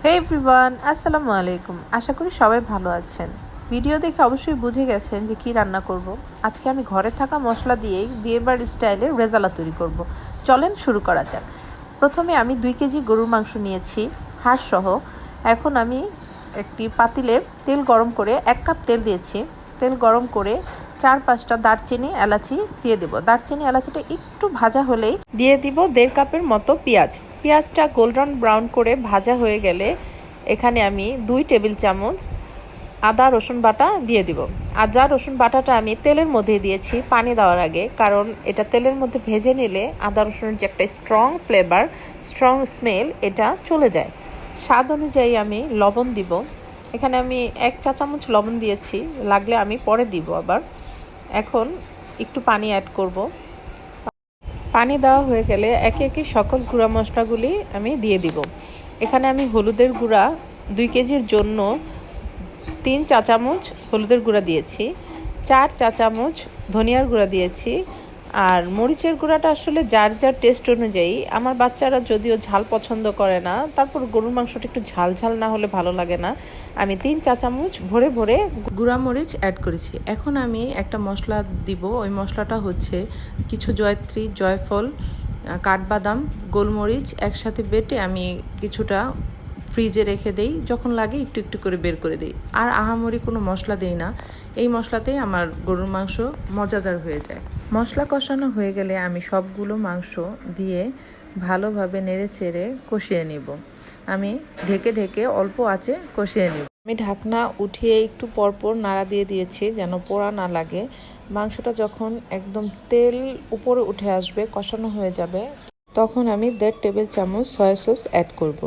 হে everyone, আসসালামু আলাইকুম। আশা করি সবাই ভালো আছেন। ভিডিও দেখে অবশ্যই বুঝে গেছেন যে কি রান্না করব। আজকে আমি ঘরে থাকা মশলা দিয়েই বিয়েবাড়ির স্টাইলে রেজালা তৈরি করব। চলেন শুরু করা যাক। প্রথমে আমি 2 কেজি গরুর মাংস নিয়েছি হাড় সহ। এখন আমি একটি পাতিলে তেল গরম করে 1 কাপ তেল দিয়েছি। তেল গরম করে 4-5টা দারচিনি এলাচি দিয়ে দেব। দারচিনি এলাচিটা একটু ভাজা হলেই দিয়ে দিব 1.5 কাপের মতো পেঁয়াজ। পেঁয়াজটা গোল্ডেন ব্রাউন করে ভাজা হয়ে গেলে এখানে আমি 2 টেবিল চামচ আদা রসুন বাটা দিয়ে দিব। আদা রসুন বাটাটা আমি তেলের মধ্যে দিয়েছি পানি দেওয়ার আগে, কারণ এটা তেলের মধ্যে ভেজে নিলে আদা রসুনের যে একটা স্ট্রং ফ্লেভার, স্ট্রং স্মেল এটা চলে যায়। স্বাদ অনুযায়ী আমি লবণ দিব। এখানে আমি 1 চা চামচ লবণ দিয়েছি, লাগলে আমি পরে দিব আবার। এখন একটু পানি অ্যাড করব। পানি দেওয়া হয়ে গেলে একে একে সকল গুঁড়া মশলাগুলি আমি দিয়ে দিব। এখানে আমি হলুদের গুঁড়া 2 কেজির জন্য 3 চা চামচ হলুদের গুঁড়া দিয়েছি, 4 চা চামচ ধনিয়ার গুঁড়া দিয়েছি। আর মরিচের গুঁড়াটা আসলে যার যার টেস্ট অনুযায়ী। আমার বাচ্চারা যদিও ঝাল পছন্দ করে না, তারপর গরুর মাংসটা একটু ঝাল ঝাল না হলে ভালো লাগে না। আমি 3 চা চামচ ভরে ভরে গুঁড়া মরিচ অ্যাড করেছি। এখন আমি একটা মশলা দিব। ওই মশলাটা হচ্ছে কিছু জয়ত্রী, জয়ফল, কাঠবাদাম, গোলমরিচ একসাথে বেটে আমি কিছুটা ফ্রিজে রেখে দেই। যখন লাগে একটু একটু করে বের করে দিই। আর আহামরি কোনো মশলা দেই না। এই মশলাতেই আমার গরুর মাংস মজাদার হয়ে যায়। মশলা কষানো হয়ে গেলে আমি সবগুলো মাংস দিয়ে ভালোভাবে নেড়ে চেড়ে কষিয়ে নিব। আমি ঢেকে ঢেকে অল্প আঁচে কষিয়ে নিব। আমি ঢাকনা উঠিয়ে একটু পরপর নাড়া দিয়ে দিয়েছি যেন পোড়া না লাগে। মাংসটা যখন একদম তেল উপরে উঠে আসবে, কষানো হয়ে যাবে, তখন আমি 1.5 টেবিল চামচ সয়া সস অ্যাড করব।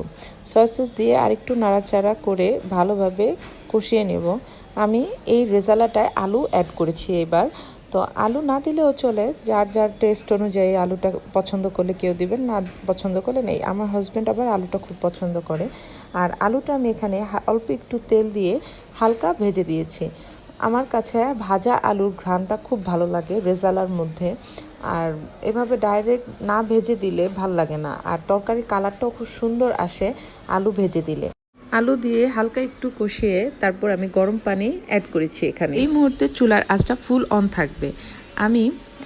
সয়া সস দিয়ে আরেকটু নাড়াচাড়া করে ভালোভাবে কষিয়ে নেব। আমি এই রেজালাটায় আলু অ্যাড করেছি এবার। তো আলু না দিলেও চলে, যার যার টেস্ট অনুযায়ী আলুটা পছন্দ করলে কেউ দিবেন, না পছন্দ করলে নেই। আমার হাজব্যান্ড আবার আলুটা খুব পছন্দ করে। আর আলুটা আমি এখানে অল্প একটু তেল দিয়ে হালকা ভেজে দিয়েছি। আমার কাছে ভাজা আলুর ঘ্রাণটা খুব ভালো লাগে রেজালার মধ্যে। আর এভাবে ডাইরেক্ট না ভেজে দিলে ভাল লাগে না। আর তরকারির কালারটাও খুব সুন্দর আসে আলু ভেজে দিলে। আলু দিয়ে হালকা একটু কষিয়ে তারপর আমি গরম পানি অ্যাড করেছি এখানে। এই মুহূর্তে চুলার আঁচটা ফুল অন থাকবে। আমি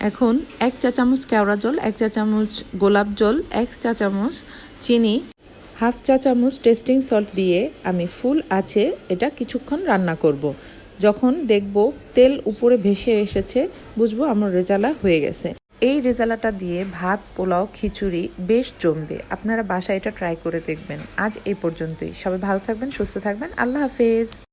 এখন 1 চা চামচ কেওড়া জল, 1 চা চামচ গোলাপ জল, 1 চা চামচ চিনি, হাফ চা চামচ টেস্টিং সল্ট দিয়ে আমি ফুল আঁচে এটা কিছুক্ষণ রান্না করব। যখন দেখব তেল উপরে ভেসে এসেছে, বুঝবো আমার রেজালা হয়ে গেছে। এই রেজালাটা দিয়ে ভাত, পোলাও, খিচুড়ি বেশ জমবে। আপনারা বাসায় এটা ট্রাই করে দেখবেন। আজ এই পর্যন্তই। সবাই ভালো থাকবেন, সুস্থ থাকবেন। আল্লাহ হাফেজ।